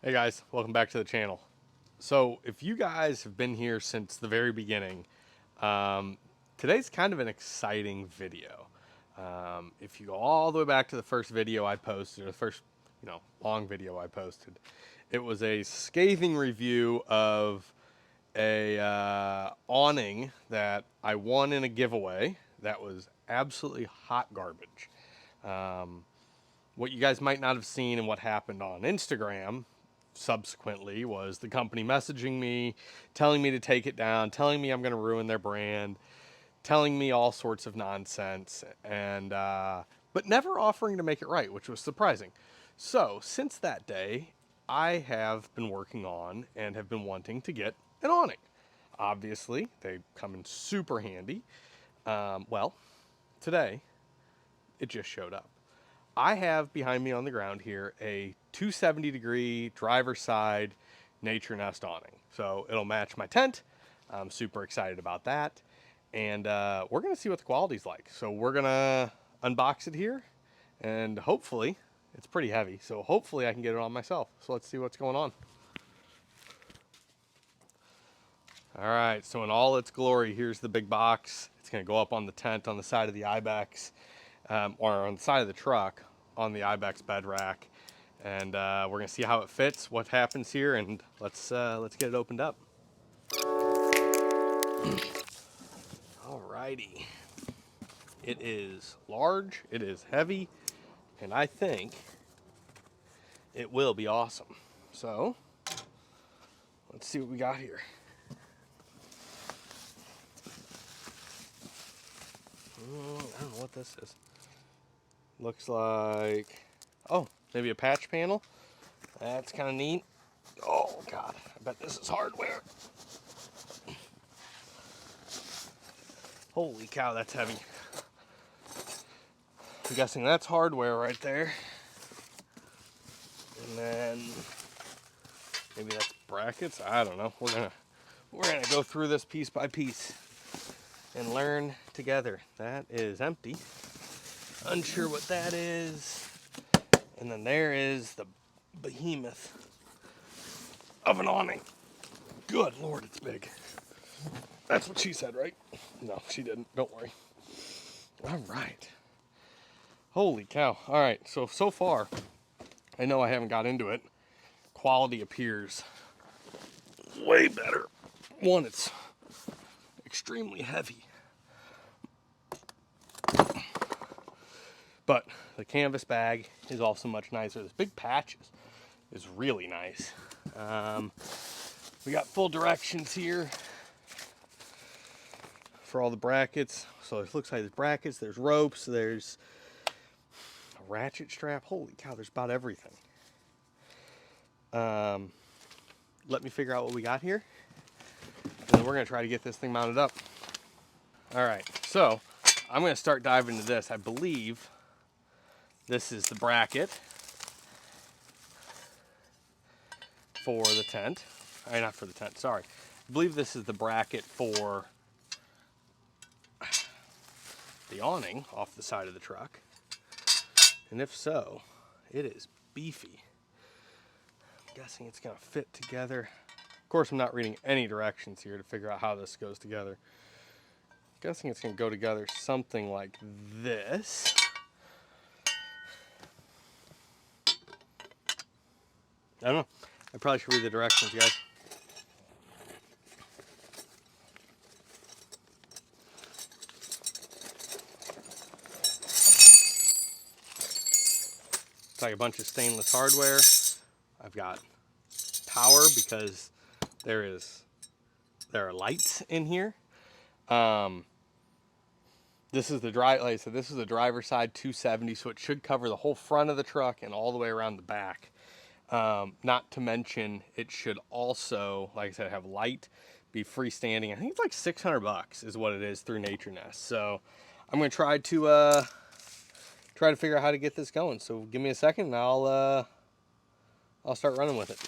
Hey guys, welcome back to the channel. So if you guys have been here since the very beginning, today's kind of an exciting video. If you go all the way back to the first video I posted, or the first, long video I posted, it was a scathing review of a awning that I won in a giveaway that was absolutely hot garbage. What you guys might not have seen and what happened on Instagram subsequently was the company messaging me, telling me to take it down, telling me I'm going to ruin their brand, telling me all sorts of nonsense, and but never offering to make it right, which was surprising. So since that day, I have been working on and have been wanting to get an awning. Obviously, they come in super handy. Well, today it just showed up. I have behind me on the ground here a 270-degree driver's side NaturNest awning. So it'll match my tent. I'm super excited about that. And we're going to see what the quality's like. So we're going to unbox it here. And hopefully, it's pretty heavy. So hopefully I can get it on myself. So let's see what's going on. All right, so in all its glory, here's the big box. It's going to go up on the tent on the side of the Ibex. Or on the side of the truck on the Ibex bed rack, and we're gonna see how it fits, what happens here, and let's get it opened up. Alrighty, it is large, it is heavy, and I think it will be awesome. So let's see what we got here. I don't know what this is. Looks like, oh, maybe a patch panel. That's kind of neat. Oh God, I bet this is hardware. Holy cow, that's heavy. I'm guessing that's hardware right there. And then maybe that's brackets. I don't know. We're gonna go through this piece by piece and learn together. That is empty. Unsure what that is. And then there is the behemoth of an awning. Good Lord, it's big. That's what she said, right? No, she didn't. Don't worry. All right. Holy cow. All right, so far, I know I haven't got into it. Quality appears way better. One, it's extremely heavy. But the canvas bag is also much nicer. This big patch is really nice. We got full directions here for all the brackets. So it looks like there's brackets, there's ropes, there's a ratchet strap. Holy cow, there's about everything. Let me figure out what we got here, and then we're gonna try to get this thing mounted up. All right, so I'm gonna start diving into this. I believe this is the bracket for the tent. Not for the tent, sorry. I believe this is the bracket for the awning off the side of the truck. And if so, it is beefy. I'm guessing it's gonna fit together. Of course, I'm not reading any directions here to figure out how this goes together. I'm guessing it's gonna go together something like this. I don't know. I probably should read the directions, guys. It's like a bunch of stainless hardware. I've got power because there are lights in here. This is the like I said, this is the driver's side 270, so it should cover the whole front of the truck and all the way around the back. Not to mention, it should also, like I said, have light, be freestanding. I think it's like $600 is what it is through NaturNest. So I'm gonna try to figure out how to get this going. So give me a second, and I'll start running with it.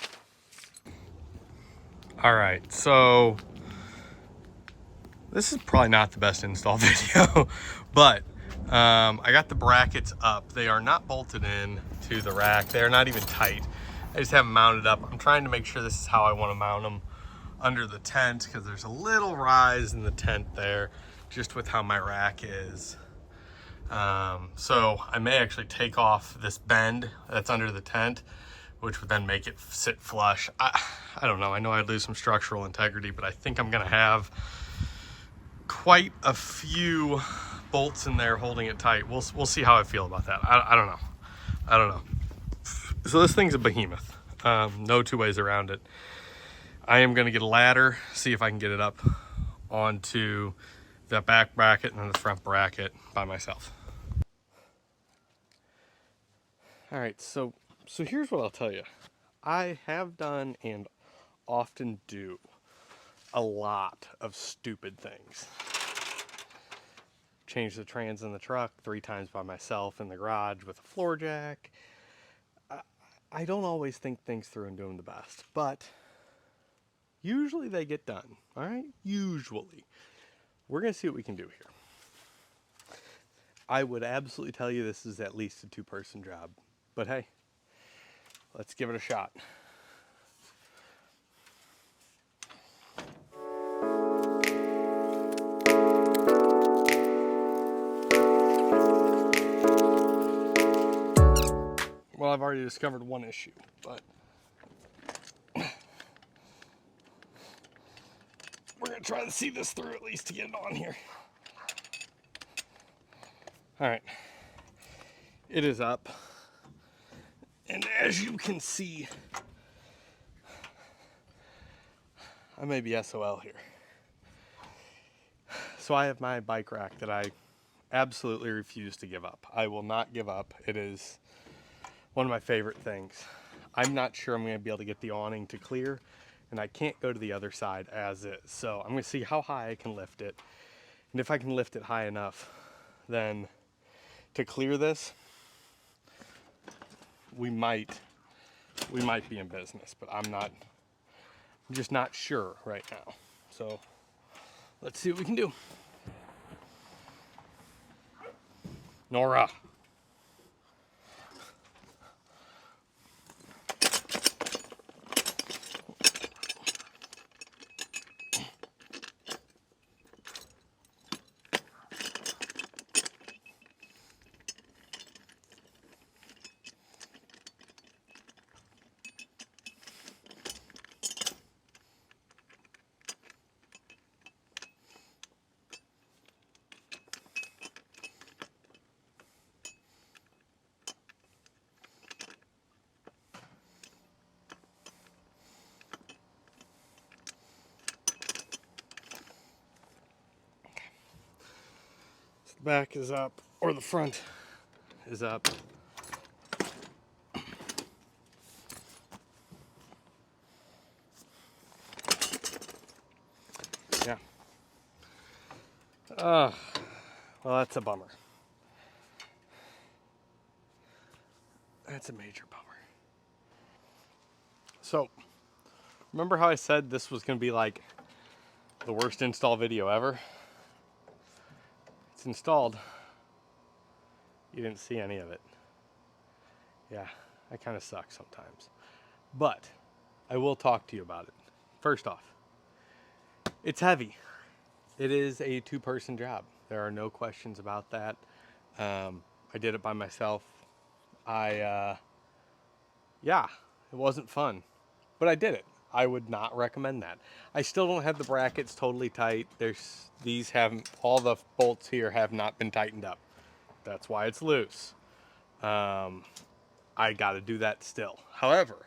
All right, so this is probably not the best install video, but I got the brackets up. They are not bolted in to the rack. They are not even tight. I just have them mounted up. I'm trying to make sure this is how I want to mount them under the tent, because there's a little rise in the tent there, just with how my rack is. So I may actually take off this bend that's under the tent, which would then make it sit flush. I don't know. I know I'd lose some structural integrity, but I think I'm gonna have quite a few bolts in there holding it tight. We'll see how I feel about that. I don't know. I don't know. So this thing's a behemoth. No two ways around it. I am gonna get a ladder, see if I can get it up onto the back bracket and then the front bracket by myself. All right, so here's what I'll tell you. I have done and often do a lot of stupid things. Change the trans in the truck 3 times by myself in the garage with a floor jack. I don't always think things through and do them the best, but usually they get done, all right? Usually. We're gonna see what we can do here. I would absolutely tell you this is at least a 2-person job, but hey, let's give it a shot. Well, I've already discovered one issue, but we're gonna try to see this through at least to get it on here. All right, it is up. And as you can see, I may be SOL here. So I have my bike rack that I absolutely refuse to give up. I will not give up. It is one of my favorite things. I'm not sure I'm going to be able to get the awning to clear, and I can't go to the other side as is. So I'm going to see how high I can lift it. And if I can lift it high enough, then to clear this, we might be in business, but I'm just not sure right now. So let's see what we can do. Nora. The back is up, or the front is up. Yeah. Well, that's a bummer. That's a major bummer. So, remember how I said this was going to be like the worst install video ever? It's installed. You didn't see any of it. Yeah, I kind of suck sometimes. But I will talk to you about it. First off, it's heavy. It is a 2-person job. There are no questions about that. I did it by myself. Yeah, it wasn't fun, but I did it. I would not recommend that. I still don't have the brackets totally tight. All the bolts here have not been tightened up. That's why it's loose. I got to do that still. However,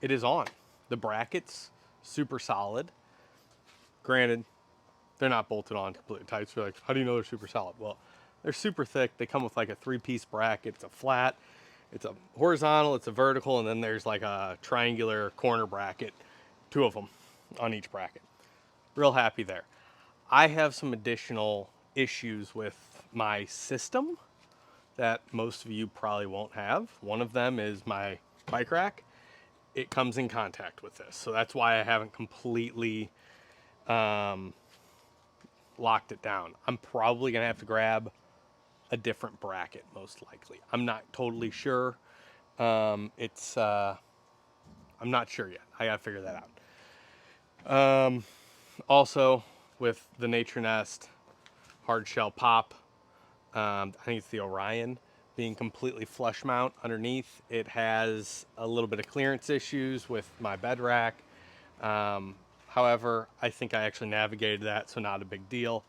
it is on. The brackets, super solid. Granted, they're not bolted on completely tight. So you're like, how do you know they're super solid? Well, they're super thick. They come with like a 3-piece bracket. It's a flat, it's a horizontal, it's a vertical, and then there's like a triangular corner bracket, 2 of them on each bracket. Real happy there. I have some additional issues with my system that most of you probably won't have. One of them is my bike rack. It comes in contact with this. So that's why I haven't completely locked it down. I'm probably going to have to grab a different bracket, most likely. I'm not totally sure, I'm not sure yet. I gotta figure that out. Also, with the NaturNest hard shell pop, I think it's the Orion, being completely flush mount underneath, it has a little bit of clearance issues with my bed rack. However, I think I actually navigated that, so not a big deal.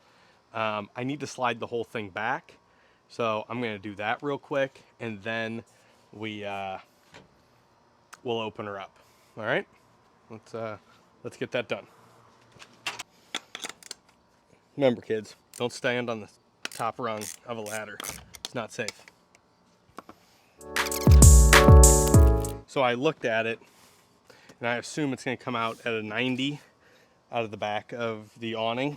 I need to slide the whole thing back, so I'm going to do that real quick, and then we'll open her up. All right, let's get that done. Remember, kids, don't stand on the top rung of a ladder. It's not safe. So I looked at it, and I assume it's going to come out at a 90 out of the back of the awning.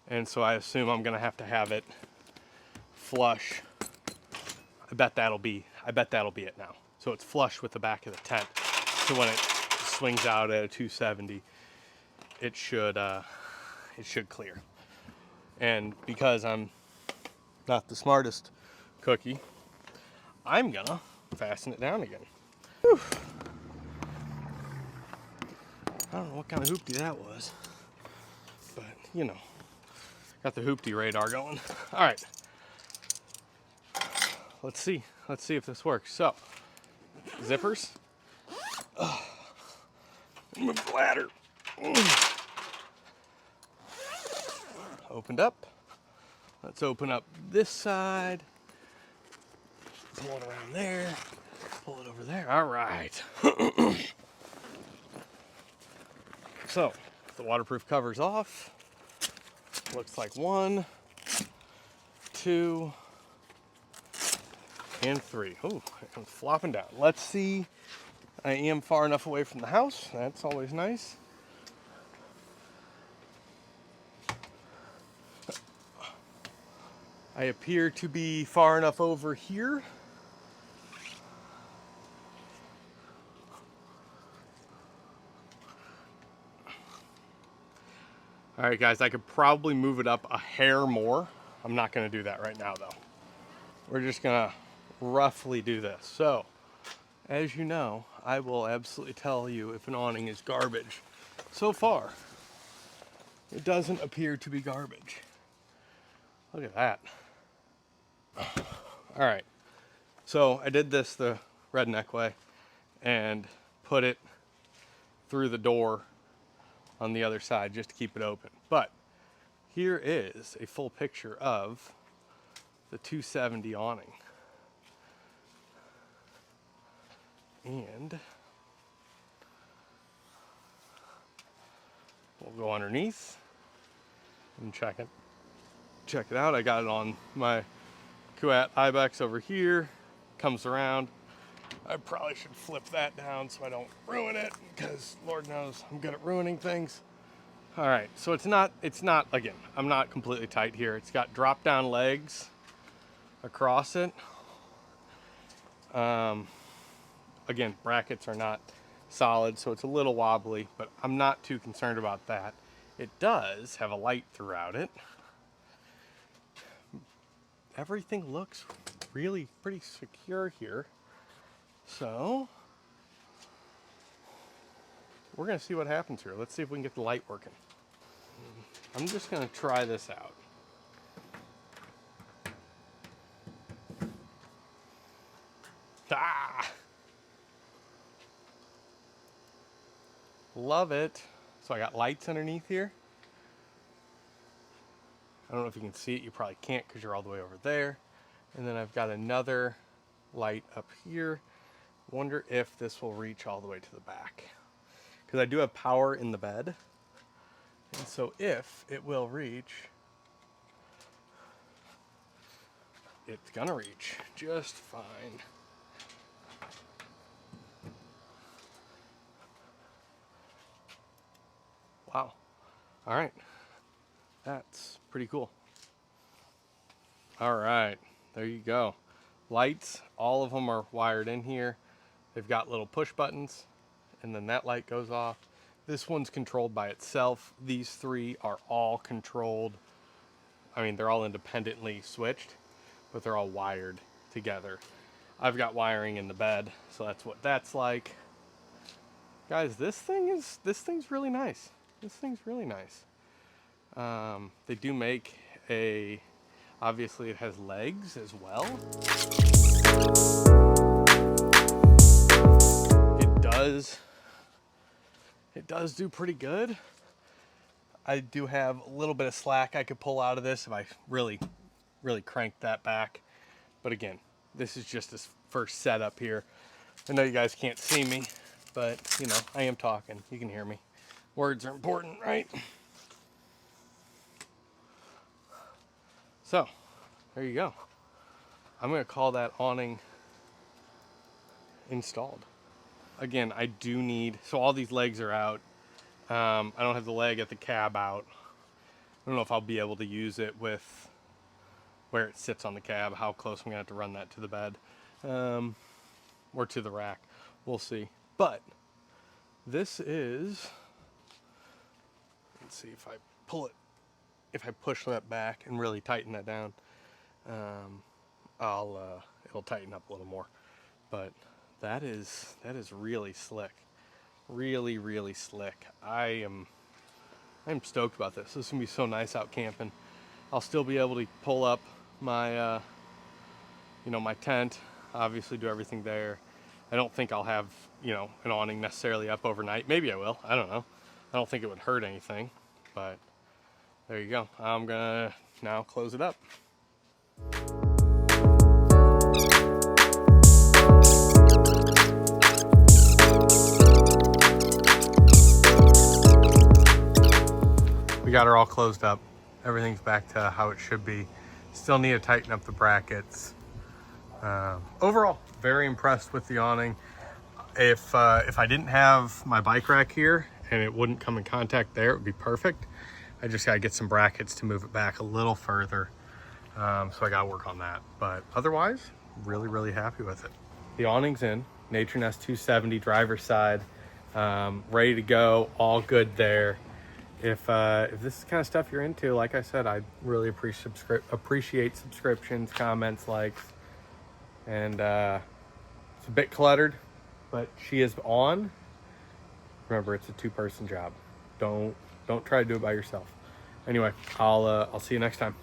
And so I assume I'm going to have it flush. I bet that'll be it now. So it's flush with the back of the tent. So when it swings out at a 270, it should clear. And because I'm not the smartest cookie, I'm gonna fasten it down again. Whew. I don't know what kind of hoopty that was, but you know, got the hoopty radar going. All right, let's see if this works. So, zippers. Move the ladder. Opened up. Let's open up this side. Pull it around there. Pull it over there. All right. So, the waterproof cover's off. Looks like 1, 2, and 3. Oh, it comes flopping down. Let's see. I am far enough away from the house. That's always nice. I appear to be far enough over here. All right, guys, I could probably move it up a hair more. I'm not gonna do that right now though. We're just gonna roughly do this. So, as you know, I will absolutely tell you if an awning is garbage. So far, it doesn't appear to be garbage. Look at that. All right, so I did this the redneck way and put it through the door on the other side just to keep it open. But here is a full picture of the 270 awning. And we'll go underneath and check it out. I got it on my Kuat Ibex over here. Comes around. I probably should flip that down so I don't ruin it, because Lord knows I'm good at ruining things. All right, so it's not, again, I'm not completely tight here. It's got drop down legs across it. Again, brackets are not solid, so it's a little wobbly, but I'm not too concerned about that. It does have a light throughout it. Everything looks really pretty secure here. So, we're gonna see what happens here. Let's see if we can get the light working. I'm just gonna try this out. Ah! Love it. So I got lights underneath here. I don't know if you can see it. You probably can't because you're all the way over there. And then I've got another light up here. Wonder if this will reach all the way to the back, because I do have power in the bed. And so if it will reach, it's gonna reach just fine. Wow. All right. That's pretty cool. All right. There you go. Lights, all of them are wired in here. They've got little push buttons, and then that light goes off. This one's controlled by itself. These 3 are all controlled. I mean, they're all independently switched, but they're all wired together. I've got wiring in the bed, so that's what that's like. Guys, this thing's really nice. This thing's really nice. They do make a, obviously it has legs as well. It does do pretty good. I do have a little bit of slack I could pull out of this if I really cranked that back. But again, this is just this first setup here. I know you guys can't see me, but you know, I am talking. You can hear me. Words are important, right? So, there you go. I'm gonna call that awning installed. Again, I do need, so all these legs are out. I don't have the leg at the cab out. I don't know if I'll be able to use it with where it sits on the cab, how close I'm gonna have to run that to the bed, or to the rack. We'll see. But this is, let's see if I pull it, if I push that back and really tighten that down, it'll tighten up a little more. But that is really slick. Really slick. I'm stoked about this. This is gonna be so nice out camping. I'll still be able to pull up my my tent, obviously do everything there. I don't think I'll have, an awning necessarily up overnight. Maybe I will. I don't know. I don't think it would hurt anything, but there you go. I'm gonna now close it up. We got her all closed up. Everything's back to how it should be. Still need to tighten up the brackets. Overall, very impressed with the awning. If I didn't have my bike rack here and it wouldn't come in contact there, it would be perfect. I just gotta get some brackets to move it back a little further. So I gotta work on that. But otherwise, really happy with it. The awning's in, NaturNest 270 driver's side, ready to go, all good there. If this is the kind of stuff you're into, like I said, I'd really appreciate subscriptions, comments, likes, and it's a bit cluttered, but she is on. Remember, it's a two-person job. Don't try to do it by yourself. Anyway, I'll see you next time.